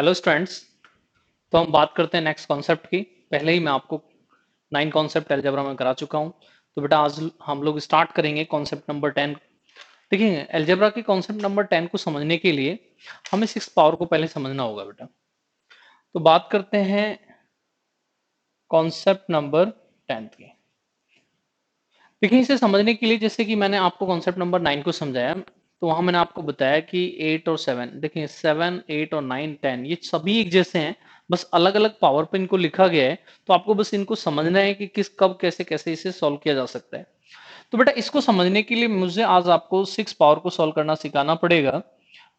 Hello students. तो हम बात करते हैं नेक्स्ट कॉन्सेप्ट की। पहले ही मैं आपको 9 कॉन्सेप्ट अलजेब्रा में करा चुका हूं। तो बेटा आज हम लोग स्टार्ट करेंगे कॉन्सेप्ट नंबर 10। देखिए अलजेब्रा की कॉन्सेप्ट नंबर 10 को समझने के लिए हमें 6 पावर को पहले समझना होगा बेटा। तो बात करते हैं कॉन्सेप्ट नंबर 10 की। देखिए इसे समझने के लिए जैसे कि मैंने आपको कॉन्सेप्ट नंबर 9 को समझाया, तो वहां मैंने आपको बताया कि 8 और 7, देखिए 7 8 और 9 10 ये सभी एक जैसे हैं, बस अलग अलग पावर पे इनको लिखा गया है। तो आपको बस इनको समझना है कि किस कब कैसे कैसे इसे सॉल्व किया जा सकता है। तो बेटा इसको समझने के लिए मुझे आज आपको 6 पावर को सॉल्व करना सिखाना पड़ेगा।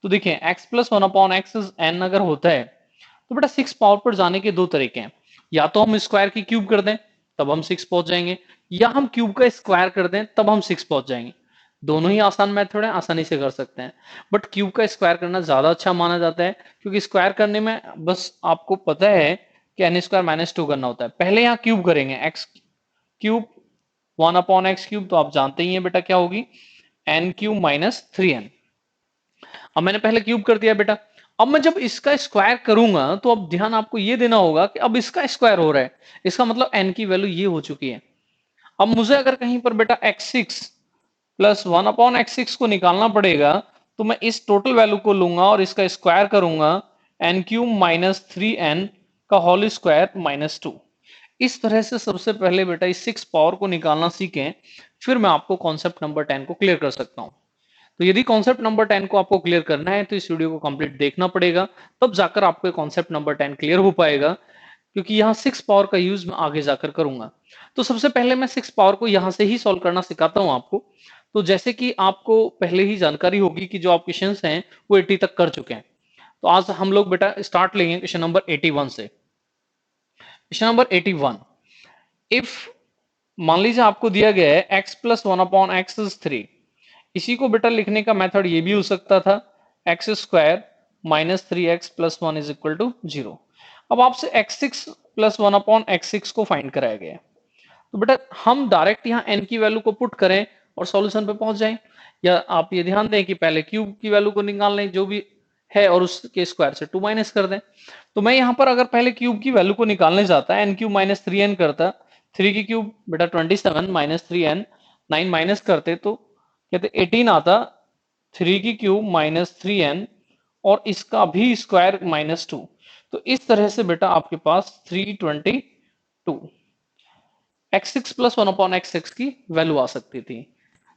तो देखिए x plus one upon x n अगर होता है तो बेटा 6 पावर पर जाने के दो तरीके हैं। या तो हम स्क्वायर की क्यूब कर दें तब हम 6 पहुंच जाएंगे, या हम क्यूब का स्क्वायर कर दें तब हम 6 पहुंच जाएंगे। दोनों ही आसान मेथड है, आसानी से कर सकते हैं। बट क्यूब का स्क्वायर करना ज्यादा अच्छा माना जाता है, क्योंकि स्क्वायर करने में बस आपको पता है कि एन स्क्वायर माइनस टू करना होता है। पहले यहाँ क्यूब करेंगे, x cube one upon x cube, तो आप जानते ही हैं बेटा क्या होगी, n cube minus three n. अब मैंने पहले क्यूब कर दिया बेटा। अब मैं जब इसका स्क्वायर करूंगा तो अब ध्यान आपको ये देना होगा कि अब इसका स्क्वायर हो रहा है, इसका मतलब एन की वैल्यू ये हो चुकी है। अब मुझे अगर कहीं पर बेटा x6 plus one upon x six को निकालना पड़ेगा, तो मैं इस टोटल वैल्यू को लूंगा और इसका स्क्वायर करूंगा, n cube minus three N का होल स्क्वायर माइनस टू। इस तरह से सबसे पहले बेटा इस 6 पावर को निकालना सीखें, फिर मैं आपको कॉन्सेप्ट नंबर 10 को क्लियर कर सकता हूं। तो यदि कॉन्सेप्ट नंबर 10 को आपको क्लियर करना है तो इस वीडियो को कंप्लीट देखना पड़ेगा, तब जाकर आपको कॉन्सेप्ट नंबर 10 क्लियर हो पाएगा, क्योंकि यहाँ 6 पावर का यूज मैं आगे जाकर करूंगा। तो सबसे पहले मैं 6 पावर को यहाँ से ही सॉल्व करना सिखाता हूँ आपको। तो जैसे कि आपको पहले ही जानकारी होगी कि जो आप क्वेश्चन हैं वो 80 तक कर चुके हैं। तो आज हम लोग बेटा स्टार्ट लेंगे क्वेश्चन नंबर 81 से। क्वेश्चन नंबर 81, इफ मान लीजिए आपको दिया गया है x plus one upon x is three. इसी को बेटा लिखने का मेथड ये भी हो सकता था, x square minus three x plus one is equal to zero. अब आपसे x six plus one upon x six को फाइंड कराया गया है। तो बेटा हम डायरेक्ट यहाँ n की वैल्यू को पुट करें और सॉल्यूशन पे पहुंच जाएं, या आप ये ध्यान दें कि पहले क्यूब की वैल्यू को निकाल लें जो भी है और उसके स्क्वायर से 2 माइनस कर दें। तो मैं यहाँ पर अगर पहले क्यूब की वैल्यू को निकालने जाता n cube minus three n करता, 3 की क्यूब बेटा 27 माइनस थ्री एन, 9 माइनस करते तो कहते 18 आता, 3 की क्यूब माइनस थ्री एन और इसका भी स्क्वायर माइनस टू। तो इस तरह से बेटा आपके पास 322 x six plus one upon x six की वैल्यू आ सकती थी।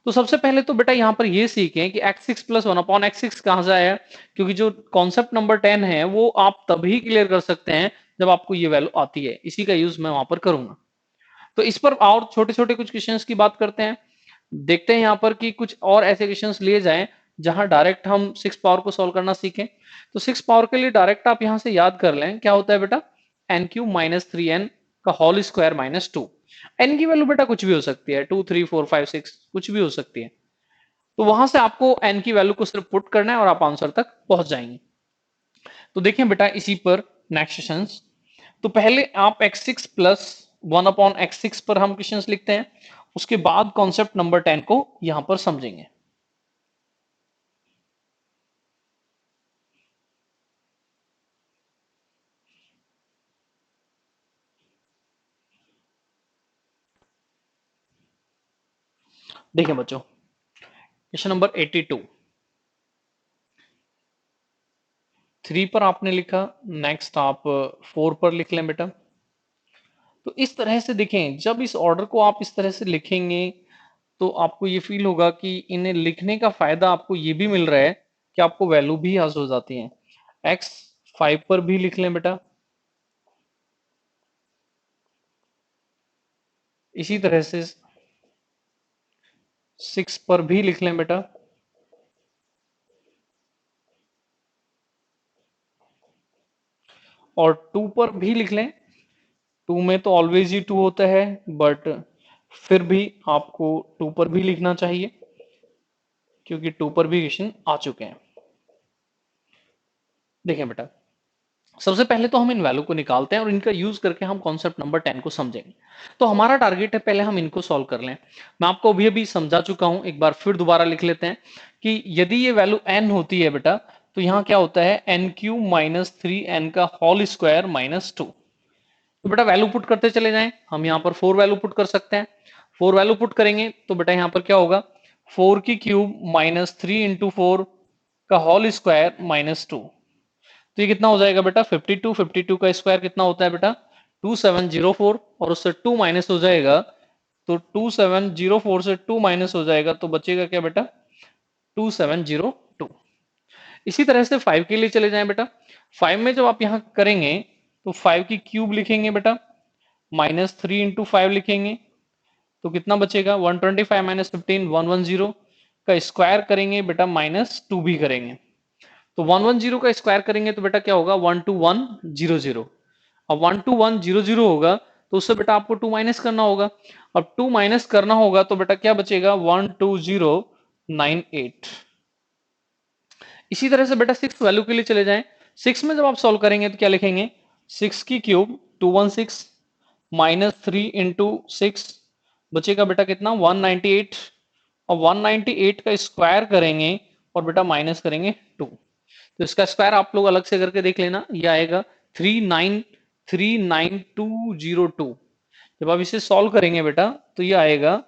तो सबसे पहले तो बेटा यहाँ पर ये सीखें कि x six plus one upon x six कहाँ से आया, क्योंकि जो कॉन्सेप्ट नंबर 10 है वो आप तभी क्लियर कर सकते हैं जब आपको ये वैल्यू आती है। इसी का यूज मैं वहां पर करूंगा। तो इस पर और छोटे छोटे कुछ क्वेश्चंस की बात करते हैं। देखते हैं यहाँ पर कि कुछ और ऐसे क्वेश्चंस लिए जाएं जहां डायरेक्ट हम 6 पावर को सॉल्व करना सीखें। तो 6 पावर के लिए डायरेक्ट आप यहां से याद कर लें क्या होता है बेटा, N cube minus three N का whole square minus two. N की वैल्यू बेटा कुछ भी हो सकती है, 2 3 4 5 6 कुछ भी हो सकती है। तो वहां से आपको एन की वैल्यू को सिर्फ पुट करना है और आप आंसर तक पहुंच जाएंगे। तो देखें बेटा इसी पर नेक्स्ट क्वेश्चन। तो पहले आप x six plus one upon x six पर हम क्वेश्चन लिखते हैं, उसके बाद कॉन्सेप्ट नंबर 10 को यहां पर समझेंगे। देखिए बच्चों क्वेश्चन नंबर 82, 3 पर आपने लिखा, नेक्स्ट आप 4 पर लिख लें बेटा। तो इस तरह से देखें, जब इस ऑर्डर को आप इस तरह से लिखेंगे तो आपको ये फील होगा कि इन्हें लिखने का फायदा आपको ये भी मिल रहा है कि आपको वैल्यू भी हासिल हो जाती है। एक्स 5 पर भी लिख लें बेटा, इसी तरह से 6 पर भी लिख लें बेटा, और 2 पर भी लिख लें। 2 में तो ऑलवेज ही 2 होता है, बट फिर भी आपको 2 पर भी लिखना चाहिए, क्योंकि 2 पर भी क्वेश्चन आ चुके हैं। देखें बेटा सबसे पहले तो हम इन वैल्यू को निकालते हैं और इनका यूज करके हम कॉन्सेप्ट नंबर 10 को समझेंगे। तो हमारा टारगेट है पहले हम इनको सॉल्व कर लें। मैं आपको अभी अभी समझा चुका हूं, एक बार फिर दोबारा लिख लेते हैं कि यदि ये वैल्यू n होती है बेटा, तो यहाँ क्या होता है एन क्यू माइनस 3n का होल स्क्वायर माइनस 2। तो बेटा वैल्यू पुट करते चले जाएं, हम यहाँ पर 4 वैल्यू पुट कर सकते हैं। 4 वैल्यू पुट करेंगे तो बेटा यहाँ पर क्या होगा 4 की क्यूब माइनस 3 इंटू 4 का होल स्क्वायर माइनस 2। तो ये कितना हो जाएगा बेटा 52। 52 का स्क्वायर कितना होता है बेटा 2704, और उससे 2 माइनस हो जाएगा तो 2704 से 2 माइनस हो जाएगा तो बचेगा क्या बेटा 2702। इसी तरह से 5 के लिए चले जाएं बेटा। 5 में जब आप यहां करेंगे तो 5 की क्यूब लिखेंगे बेटा माइनस 3 इंटू 5 लिखेंगे तो कितना बचेगा 125 माइनस 15 110 का स्क्वायर करेंगे बेटा माइनस 2 भी करेंगे तो 110 का स्क्वायर करेंगे तो बेटा क्या होगा 12100। अब 12100 होगा तो उससे बेटा आपको 2 माइनस करना होगा। अब 2 माइनस करना होगा तो बेटा क्या बचेगा 12098। इसी तरह से बेटा 6 वैल्यू के लिए चले जाएं। 6 में जब आप सॉल्व करेंगे तो क्या लिखेंगे 6 की क्यूब 216 माइनस 3 इंटू 6 बचेगा बेटा कितना 198, और 198 का स्क्वायर करेंगे और बेटा माइनस करेंगे 2। तो इसका स्क्वायर आप लोग अलग से करके देख लेना, ये आएगा 393202। जब आप इसे सॉल्व करेंगे बेटा तो ये आएगा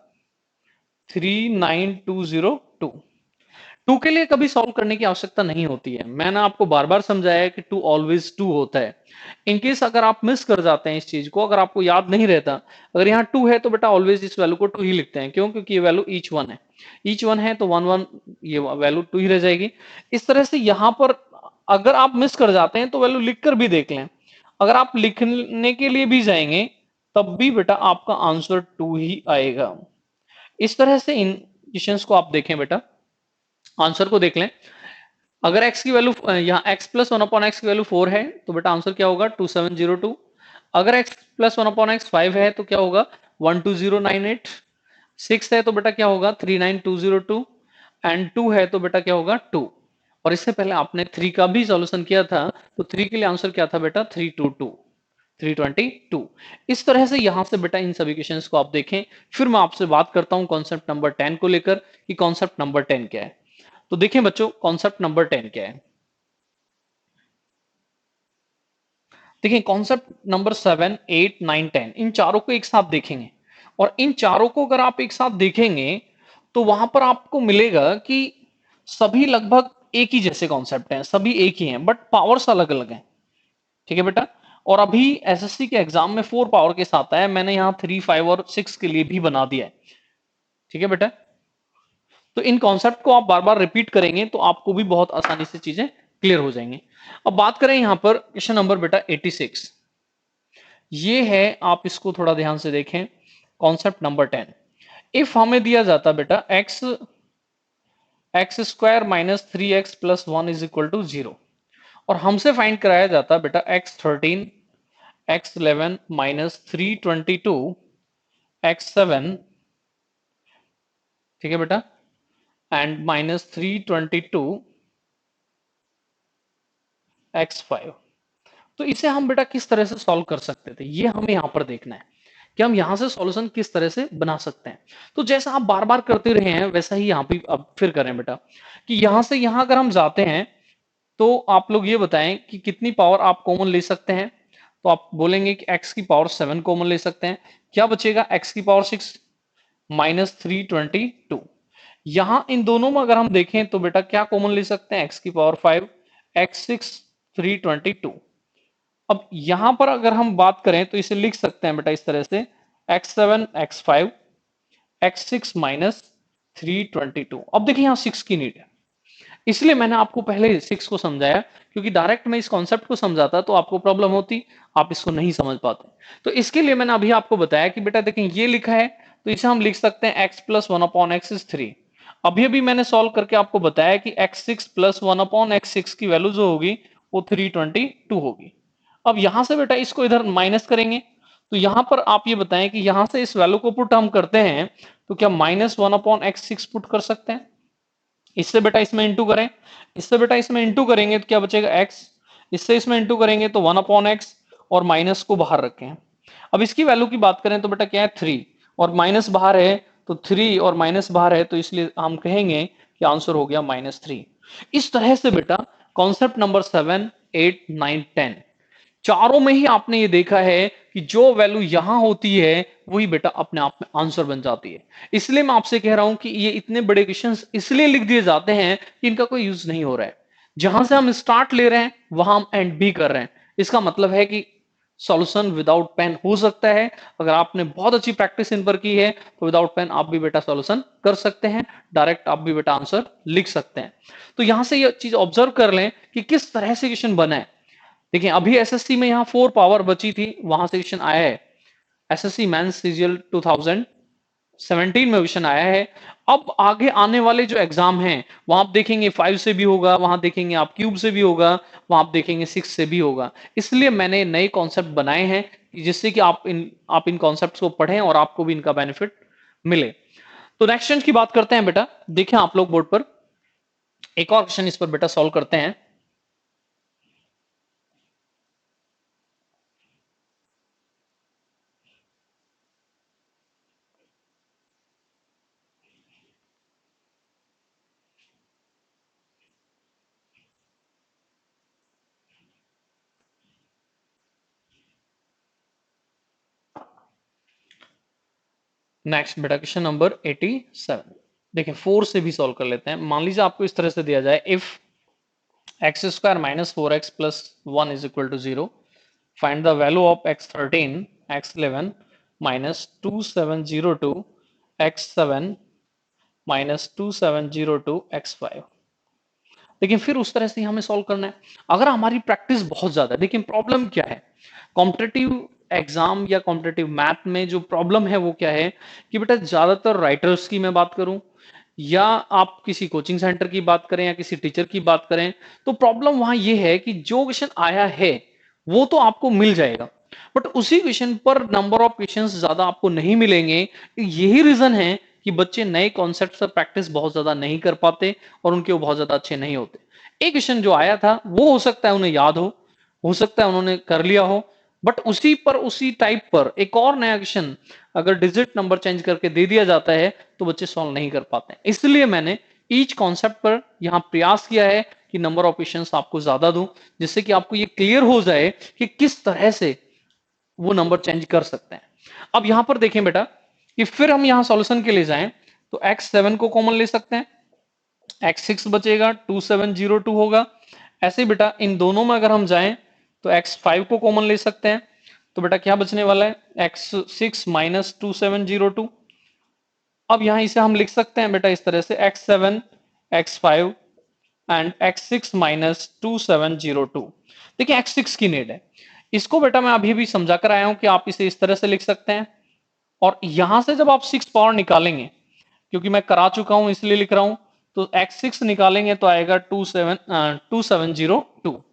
39202। 2 के लिए कभी सॉल्व करने की आवश्यकता नहीं होती है, मैंने आपको बार बार समझाया है कि 2 ऑलवेज 2 होता है। इनकेस अगर आप मिस कर जाते हैं इस चीज को, अगर आपको याद नहीं रहता, अगर यहाँ 2 है तो बेटा ऑलवेज इस वैल्यू को 2 ही लिखते हैं, क्यों क्योंकि ये वैल्यू ईच वन है, ईच वन है तो 1 1 ये वैल्यू 2 ही रह जाएगी। इस तरह से यहाँ पर अगर आप मिस कर जाते हैं तो वैल्यू लिख कर भी देख लें, अगर आप लिखने के लिए भी जाएंगे तब भी बेटा आपका आंसर 2 ही आएगा। इस तरह से इन क्वेश्चंस को आप देखें बेटा, आंसर को देख लें। अगर x की वैल्यू यहाँ x प्लस 1/x की वैल्यू 4 है तो बेटा आंसर क्या होगा 2702। अगर x प्लस 1/x 5 है तो क्या होगा 12098। 6 है तो बेटा क्या होगा 39202, एंड 2 है तो बेटा क्या होगा 2। और इससे पहले आपने 3 का भी सॉल्यूशन किया था तो 3 के लिए आंसर क्या था बेटा 322। इस तरह से यहां से बेटा इन सभी क्वेश्चंस को आप देखें, फिर मैं आपसे बात करता हूं कॉन्सेप्ट नंबर 10 को लेकर कि कॉन्सेप्ट नंबर 10 क्या है। तो देखिए बच्चों कॉन्सेप्ट नंबर 10 क्या है। देखिए कॉन्सेप्ट नंबर 7 8 9 10 इन चारों को एक साथ देखेंगे, और इन चारों को अगर आप एक साथ देखेंगे तो वहां पर आपको मिलेगा कि सभी लगभग एक ही जैसे कॉन्सेप्ट हैं, सभी एक ही हैं, बट पावर्स अलग अलग हैं। ठीक है बेटा, और अभी एसएससी के एग्जाम में 4 पावर के साथ है, मैंने यहाँ 3 5 और 6 के लिए भी बना दिया है। ठीक है बेटा, तो इन कॉन्सेप्ट को आप बार बार रिपीट करेंगे तो आपको भी बहुत आसानी से चीजें क्लियर हो जाएंगी। अब बात करें यहां पर क्वेश्चन नंबर बेटा 86, ये है, आप इसको थोड़ा ध्यान से देखें। कॉन्सेप्ट नंबर 10, इफ हमें दिया जाता बेटा x square minus 3x plus 1 is equal to 0, और हमसे फाइंड कराया जाता बेटा x13 x11 माइनस 322 x7, ठीक है बेटा, एंड माइनस 322 x5। तो इसे हम बेटा किस तरह से सॉल्व कर सकते थे, ये हमें यहां पर देखना है कि हम यहां से सॉल्यूशन किस तरह से बना सकते हैं। तो जैसा आप बार बार करते रहे हैं वैसा ही यहां पे अब फिर करें बेटा, कि यहां से यहां अगर हम जाते हैं तो आप लोग ये बताएं कि कितनी पावर आप कॉमन ले सकते हैं। तो आप बोलेंगे कि x की पावर 7 कॉमन ले सकते हैं, क्या बचेगा x की पावर 6 माइनस 322। यहां इन दोनों में अगर हम देखें तो बेटा क्या कॉमन ले सकते हैं x की पावर 5 x6 322। अब यहां पर अगर हम बात करें तो इसे लिख सकते हैं बेटा इस तरह से x7 x5 x6 माइनस 322। अब देखिए यहां 6 की नीड है, इसलिए मैंने आपको पहले 6 को समझाया, क्योंकि डायरेक्ट मैं इस कॉन्सेप्ट को समझाता तो आपको प्रॉब्लम होती, आप इसको नहीं समझ पाते। तो इसके लिए मैंने अभी आपको बताया कि बेटा देखें ये लिखा है तो इसे हम लिख सकते हैं x प्लस 1/x इज 3। अभी अभी मैंने सॉल्व करके आपको बताया कि x6 प्लस 1/x6 की वैल्यू जो होगी वो 322 होगी। अब यहां से बेटा इसको इधर माइनस करेंगे तो यहां पर आप ये बताएं कि यहां से इस वैल्यू को पुट हम करते हैं तो क्या -1/x6 पुट कर सकते हैं। इससे बेटा इसमें इंटू करें, इससे बेटा इसमें इंटू करेंगे तो क्या बचेगा x, इससे इसमें इंटू करेंगे तो 1/x, और माइनस को बाहर रखें। अब इसकी वैल्यू की बात करें तो बेटा क्या है 3, और माइनस बाहर है तो 3 और माइनस बाहर है तो इसलिए हम कहेंगे कि आंसर हो गया -3। इस तरह से बेटा कॉन्सेप्ट नंबर 7, 8, 9, 10 चारों में ही आपने ये देखा है कि जो वैल्यू यहां होती है वही बेटा अपने आप में आंसर बन जाती है। इसलिए मैं आपसे कह रहा हूं कि ये इतने बड़े क्वेश्चंस इसलिए लिख दिए जाते हैं कि इनका कोई यूज नहीं हो रहा है। जहां से हम स्टार्ट ले रहे हैं वहां हम एंड भी कर रहे हैं। इसका मतलब है कि सॉल्यूशन विदाउट पेन हो सकता है। अगर आपने बहुत अच्छी प्रैक्टिस इन पर की है तो विदाउट पेन आप भी बेटा सॉल्यूशन कर सकते हैं, डायरेक्ट आप भी बेटा आंसर लिख सकते हैं। तो यहां से ये चीज ऑब्जर्व कर लें कि किस तरह से क्वेश्चन बना है। देखिए अभी एसएससी में यहाँ 4 पावर बची थी, वहां से क्वेश्चन आया है। एसएससी मेंस सीजीएल 2017 में क्वेश्चन आया है। अब आगे आने वाले जो एग्जाम हैं वहां आप देखेंगे 5 से भी होगा, वहां देखेंगे आप क्यूब से भी होगा, वहां आप देखेंगे 6 से भी होगा। इसलिए मैंने नए कॉन्सेप्ट बनाए हैं जिससे कि आप इन कॉन्सेप्ट्स को पढ़ें और आपको भी इनका बेनिफिट मिले। तो नेक्स्ट क्वेश्चन की बात करते हैं बेटा। देखें आप लोग बोर्ड पर एक और क्वेश्चन इस पर बेटा सॉल्व करते हैं। नेक्स्ट बेटा क्वेश्चन नंबर 87। देखिए 4 से भी सॉल्व कर लेते हैं। मान लीजिए आपको इस तरह से दिया जाए, if x square minus 4x plus 1 is equal to 0, find the value of x13, x11 minus 2702, x7 minus 2702, x5। लेकिन फिर उस तरह से ही हमें सॉल्व करना है। अगर हमारी प्रैक्टिस बहुत ज्यादा है, देखिए प्रॉब्लम क्या है, कॉम्पिटिटिव एग्जाम या कॉम्पिटिटिव मैथ में जो प्रॉब्लम है वो क्या है कि बेटा ज्यादातर राइटर्स की मैं बात करूं या आप किसी कोचिंग सेंटर की बात करें या किसी टीचर की बात करें, तो प्रॉब्लम वहां ये है कि जो क्वेश्चन आया है वो तो आपको मिल जाएगा, बट उसी क्वेश्चन पर नंबर ऑफ क्वेश्चंस ज्यादा आपको नहीं मिलेंगे। यही रीजन है कि बच्चे नए कॉन्सेप्ट पर प्रैक्टिस बहुत ज्यादा नहीं कर पाते और उनके वो बहुत ज्यादा अच्छे नहीं होते। एक क्वेश्चन जो आया था वो हो सकता है उन्हें याद हो सकता है उन्होंने कर लिया हो, बट उसी पर उसी टाइप पर एक और नया क्वेश्चन अगर डिजिट नंबर चेंज करके दे दिया जाता है तो बच्चे सॉल्व नहीं कर पाते हैं। इसलिए मैंने ईच कॉन्सेप्ट पर यहां प्रयास किया है कि नंबर ऑफ क्वेश्चंस आपको ज्यादा दूं, जिससे कि आपको ये क्लियर हो जाए कि किस तरह से वो नंबर चेंज कर सकते हैं। अब यहां पर देखें बेटा कि फिर हम यहां सॉल्यूशन के लिए जाएं तो x7 को कॉमन ले सकते हैं, x6 बचेगा, 2702 होगा। ऐसे बेटा इन दोनों में अगर हम जाएं तो x5 को कॉमन ले सकते हैं, तो बेटा क्या बचने वाला है, x6 माइनस 2702। अब यहां इसे हम लिख सकते हैं बेटा इस तरह से x7 x5 and x6 minus 2702। देखिए x6 की नीड है, इसको बेटा मैं अभी भी समझा कर आया हूं कि आप इसे इस तरह से लिख सकते हैं। और यहां से जब आप 6 पावर निकालेंगे, क्योंकि मैं करा चुका हूं इसलिए लिख रहा हूं, तो x6 निकालेंगे तो आएगा 2702।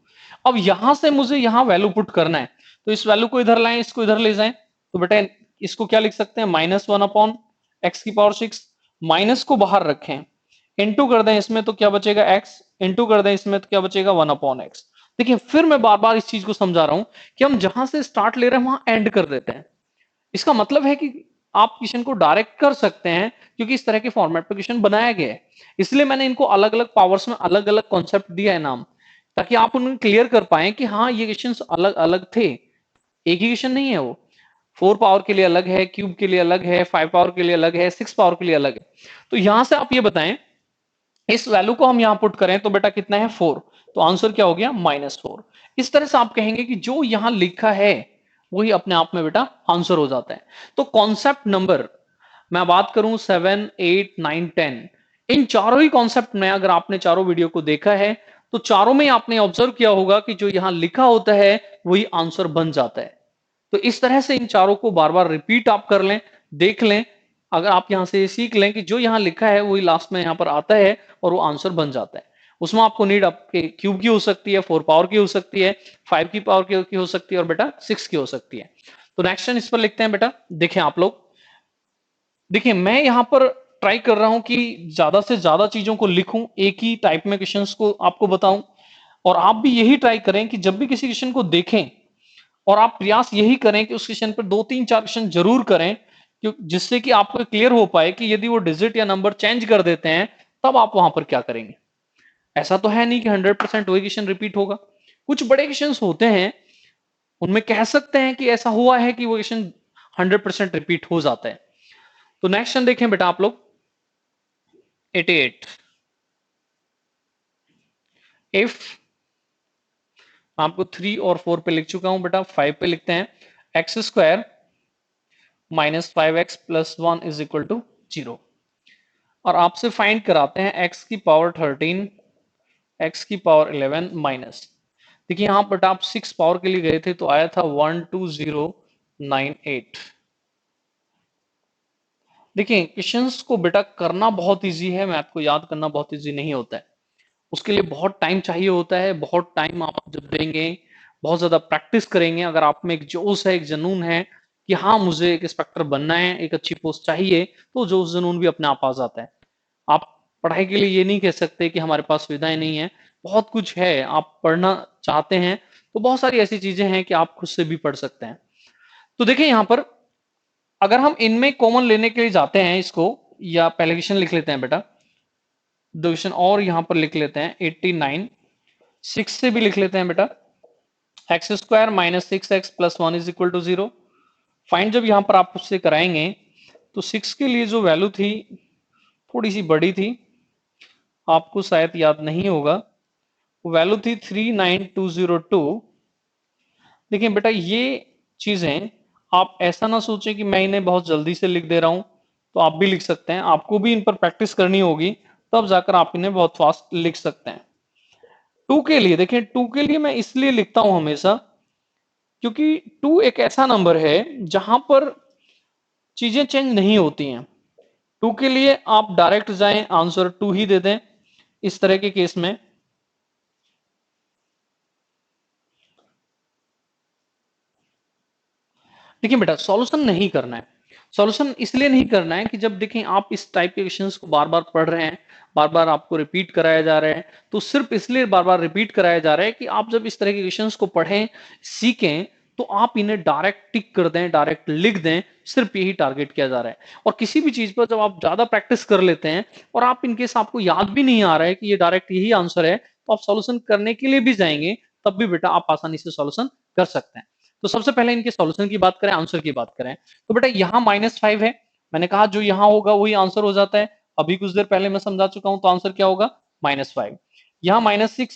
अब यहां से मुझे यहां वैल्यू पुट करना है, तो इस वैल्यू को इधर लाएं, इसको इधर ले जाएं, तो बेटा इसको क्या लिख सकते हैं, -1 अपॉन एक्स की पावर 6। माइनस को बाहर रखें, इंटू कर दें इसमें तो क्या बचेगा x, इंटू कर दें इसमें तो क्या बचेगा 1 अपॉन एक्स। देखिए फिर मैं बार बार इस चीज को समझा रहा हूं कि हम जहां से स्टार्ट ले रहे हैं वहां एंड कर देते हैं। इसका मतलब है कि आप क्वेश्चन को डायरेक्ट कर सकते हैं क्योंकि इस तरह के फॉर्मेट पर क्वेश्चन बनाया गया है। इसलिए मैंने इनको अलग अलग पावर्स में अलग अलग कॉन्सेप्ट दिया है नाम, ताकि आप उन्हें क्लियर कर पाए कि हाँ ये क्वेश्चन अलग अलग थे, एक ही क्वेश्चन नहीं है वो। 4 पावर के लिए अलग है, क्यूब के लिए अलग है, 5 पावर के लिए अलग है, 6 पावर के लिए अलग है। तो यहां से आप ये बताएं, इस वैल्यू को हम यहां पुट करें तो बेटा कितना है 4, तो आंसर क्या हो गया -4। इस तरह से आप कहेंगे कि जो यहां लिखा है वही अपने आप में बेटा आंसर हो जाता है। तो कॉन्सेप्ट नंबर मैं बात करूं 7, 8, 9, 10, इन चारों ही कॉन्सेप्ट में अगर आपने चारों वीडियो को देखा है तो चारों में आपने ऑब्जर्व किया होगा कि जो यहां लिखा होता है वही आंसर बन जाता है। तो इस तरह से इन चारों को बार बार रिपीट आप कर लें, देख लें, अगर आप यहां से सीख लें कि जो यहां लिखा है वही लास्ट में यहां पर आता है और वो आंसर बन जाता है। उसमें आपको नीड आपके क्यूब की हो सकती है, 4 पावर की हो सकती है, 5 की पावर की हो सकती है और बेटा 6 की हो सकती है। तो नेक्स्ट इस पर लिखते हैं बेटा। देखें आप लोग, देखिए मैं यहां पर ट्राई कर रहा हूं कि ज्यादा से ज्यादा चीजों को लिखूं, एक ही टाइप में क्वेश्चंस को आपको बताऊं, और आप भी यही ट्राई करें कि जब भी किसी क्वेश्चन को देखें और आप प्रयास यही करें कि उस क्वेश्चन पर 2, 3, 4 क्वेश्चन जरूर करें, जिससे कि आपको क्लियर हो पाए कि यदि वो डिजिट या नंबर चेंज कर देते हैं तब आप वहां पर क्या करेंगे। ऐसा तो है नहीं कि 100% वही क्वेश्चन रिपीट होगा। कुछ बड़े क्वेश्चन होते हैं उनमें कह सकते हैं कि ऐसा हुआ है कि वो क्वेश्चन 100% रिपीट हो जाता है। तो नेक्स्ट क्वेश्चन देखें बेटा आप लोग 88। इफ आपको 3 और 4 पे लिख चुका हूं बेटा, 5 पे लिखते हैं x square minus 5x plus 1 is equal to 0 और आपसे फाइंड कराते हैं x की पावर 13 x की पावर 11 माइनस, देखिए यहां पर आप 6 पावर के लिए गए थे तो आया था 12098। देखिए क्वेश्चंस को बेटा करना बहुत इजी है, मैथ को याद करना बहुत इजी नहीं होता है। उसके लिए बहुत टाइम चाहिए होता है, बहुत टाइम आप जब देंगे, बहुत ज्यादा प्रैक्टिस करेंगे, अगर आप में एक जोश है, एक जुनून है कि हाँ मुझे एक इंस्पेक्टर बनना है, एक अच्छी पोस्ट चाहिए, तो जोश जुनून भी अपने आप आ जाता है। आप पढ़ाई के लिए ये नहीं कह सकते कि हमारे पास सुविधाएं नहीं है, बहुत कुछ है। आप पढ़ना चाहते हैं तो बहुत सारी ऐसी चीजें हैं कि आप खुद से भी पढ़ सकते हैं। तो देखिए यहां पर अगर हम इनमें कॉमन लेने के लिए जाते हैं इसको, या पहले क्वेश्चन लिख लेते हैं बेटा, दो क्वेश्चन और यहां पर लिख लेते हैं 89, 6 से भी लिख लेते हैं बेटा, x square minus 6x plus 1 is equal to 0। Find जब यहां पर आप उससे कराएंगे तो 6 के लिए जो वैल्यू थी थोड़ी सी बड़ी थी, आपको शायद याद नहीं होगा, वो वैल्यू थी 39202। देखिए बेटा ये चीजें आप ऐसा ना सोचें कि मैं इन्हें बहुत जल्दी से लिख दे रहा हूं, तो आप भी लिख सकते हैं, आपको भी इन पर प्रैक्टिस करनी होगी, तब जाकर आप इन्हें बहुत फास्ट लिख सकते हैं। टू के लिए देखिए, टू के लिए मैं इसलिए लिखता हूं हमेशा क्योंकि टू एक ऐसा नंबर है जहां पर चीजें चेंज नहीं होती हैं। टू के लिए आप डायरेक्ट जाएं, आंसर टू ही दे दें। इस तरह के केस में देखिए बेटा सॉल्यूशन नहीं करना है। सॉल्यूशन इसलिए नहीं करना है कि जब देखें आप इस टाइप के क्वेश्चंस को बार बार पढ़ रहे हैं, बार बार आपको रिपीट कराया जा रहा है, तो सिर्फ इसलिए बार बार रिपीट कराया जा रहा है कि आप जब इस तरह के क्वेश्चंस को पढ़ें, सीखें, तो आप इन्हें डायरेक्ट टिक कर दें, डायरेक्ट लिख दें, सिर्फ यही टारगेट किया जा रहा है। और किसी भी चीज पर जब आप ज्यादा प्रैक्टिस कर लेते हैं और आप इनकेस आपको याद भी नहीं आ रहा है कि ये डायरेक्ट यही आंसर है, तो आप सॉल्यूशन करने के लिए भी जाएंगे, तब भी बेटा आप आसानी से सॉल्यूशन कर सकते हैं। तो सबसे पहले इनके सॉल्यूशन की बात करें, आंसर की बात करें, तो बेटा यहाँ -5 है, मैंने कहा जो यहाँ होगा वही आंसर हो जाता है, अभी कुछ देर पहले मैं समझा चुका हूं, तो आंसर क्या होगा -5। यहाँ -6,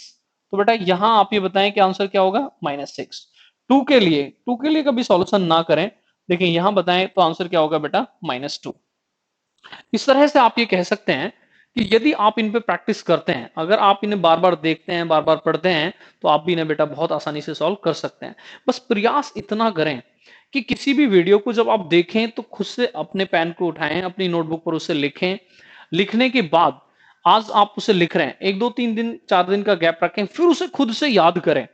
तो बेटा यहाँ आप ये बताएं कि आंसर क्या होगा -6। टू के लिए कभी सॉल्यूशन ना करें, देखिए यहाँ बताएं तो आंसर क्या होगा बेटा -2। इस तरह से आप ये कह सकते हैं कि यदि आप इन पे प्रैक्टिस करते हैं, अगर आप इन्हें बार बार देखते हैं, बार बार पढ़ते हैं, तो आप भी इन्हें बेटा बहुत आसानी से सॉल्व कर सकते हैं। बस प्रयास इतना करें कि किसी भी वीडियो को जब आप देखें तो खुद से अपने पेन को उठाएं, अपनी नोटबुक पर उसे लिखें, लिखने के बाद आज आप उसे लिख रहे हैं, 1 2 3 दिन 4 दिन का गैप रखें, फिर उसे खुद से याद करें।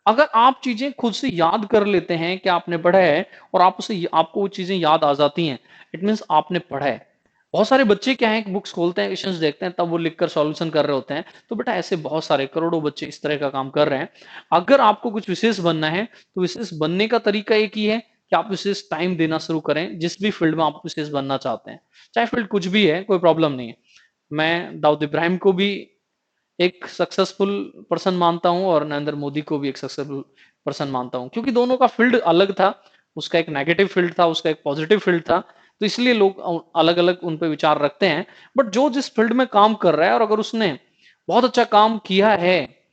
अगर आप चीजें खुद से याद कर लेते हैं कि आपने पढ़ा है और आप उसे आपको वो चीजें याद आ जाती हैं, इट मीन्स आपने पढ़ा है। बहुत सारे बच्चे क्या है, बुक्स खोलते हैं, क्वेश्चंस देखते हैं, तब वो लिखकर सॉल्यूशन कर रहे होते हैं। तो बेटा ऐसे बहुत सारे करोड़ों बच्चे इस तरह का काम कर रहे हैं। अगर आपको कुछ विशेष बनना है तो विशेष बनने का तरीका एक ही है कि आप विशेष टाइम देना शुरू करें, जिस भी फील्ड में आप विशेष बनना चाहते हैं, चाहे फील्ड कुछ भी है, कोई प्रॉब्लम नहीं है। मैं दाऊद इब्राहिम को भी एक सक्सेसफुल पर्सन मानता हूं और नरेंद्र मोदी को भी एक सक्सेसफुल पर्सन मानता हूं, क्योंकि दोनों का फील्ड अलग था। उसका एक नेगेटिव फील्ड था, उसका एक पॉजिटिव फील्ड था, तो इसलिए लोग अलग अलग उन पे विचार रखते हैं। बट जो जिस फील्ड में काम कर रहा है और अगर उसने बहुत अच्छा काम किया है,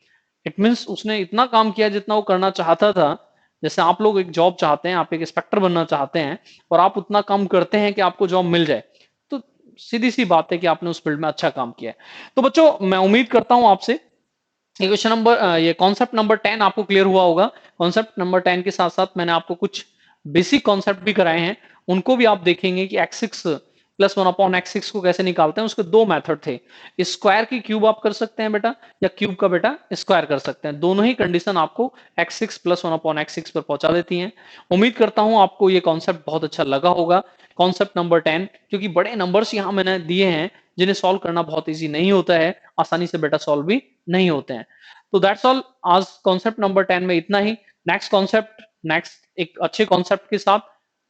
इट मीन्स उसने इतना काम किया जितना वो करना चाहता था। जैसे आप लोग एक जॉब चाहते हैं, आप एक इंस्पेक्टर बनना चाहते हैं और आप उतना काम करते हैं कि आपको जॉब मिल जाए, तो सीधी सी बात है कि आपने उस फील्ड में अच्छा काम किया है। तो बच्चों मैं उम्मीद करता हूं आपसे ये क्वेश्चन नंबर ये कॉन्सेप्ट नंबर 10 आपको क्लियर हुआ होगा। कॉन्सेप्ट नंबर 10 के साथ साथ मैंने आपको कुछ बेसिक कॉन्सेप्ट भी कराए हैं, उनको भी आप देखेंगे कि x6 प्लस 1/x6 को कैसे निकालते हैं। उसके दो मेथड थे, स्क्वायर की क्यूब आप कर सकते हैं बेटा, या क्यूब का बेटा स्क्वायर कर सकते हैं। दोनों ही कंडीशन आपको x6 प्लस 1/x6 पर पहुंचा देती हैं। उम्मीद करता हूं आपको ये कॉन्सेप्ट बहुत अच्छा लगा होगा। कॉन्सेप्ट नंबर 10, क्योंकि बड़े नंबर्स यहाँ मैंने दिए हैं जिन्हें सॉल्व करना बहुत ईजी नहीं होता है, आसानी से बेटा सॉल्व भी नहीं होते हैं। तो दैट्स ऑल, आज कॉन्सेप्ट नंबर 10 में इतना ही। नेक्स्ट कॉन्सेप्ट, नेक्स्ट एक अच्छे कॉन्सेप्ट के साथ,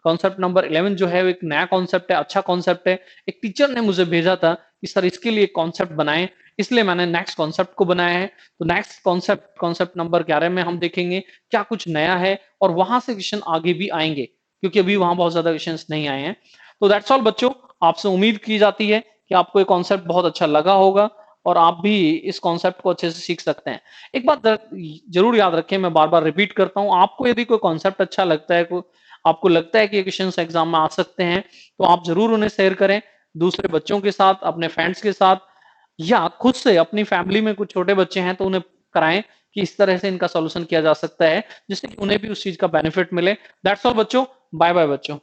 कॉन्सेप्ट नंबर 11 जो है वो एक नया कॉन्सेप्ट है, अच्छा कॉन्सेप्ट है। एक टीचर ने मुझे भेजा था कि सर इसके लिए कॉन्सेप्ट बनाएं, इसलिए मैंने नेक्स्ट कॉन्सेप्ट को बनाया है। तो नेक्स्ट कॉन्सेप्ट नंबर 11 में हम देखेंगे क्या कुछ नया है और वहां से क्वेश्चन आगे भी आएंगे, क्योंकि अभी वहां बहुत ज्यादा क्वेश्चन नहीं आए हैं। तो दैट्स ऑल बच्चों, आपसे उम्मीद की जाती है कि आपको ये कॉन्सेप्ट बहुत अच्छा लगा होगा और आप भी इस कॉन्सेप्ट को अच्छे से सीख सकते हैं। एक बात जरूर याद रखें, मैं बार बार रिपीट करता हूं, आपको यदि कोई कॉन्सेप्ट अच्छा लगता है, आपको लगता है कि ये क्वेश्चन एग्जाम में आ सकते हैं, तो आप जरूर उन्हें शेयर करें दूसरे बच्चों के साथ, अपने फ्रेंड्स के साथ, या खुद से अपनी फैमिली में कुछ छोटे बच्चे हैं तो उन्हें कराएं कि इस तरह से इनका सॉल्यूशन किया जा सकता है, जिससे कि उन्हें भी उस चीज का बेनिफिट मिले। दैट्स ऑल बच्चों, बाय बाय बच्चों।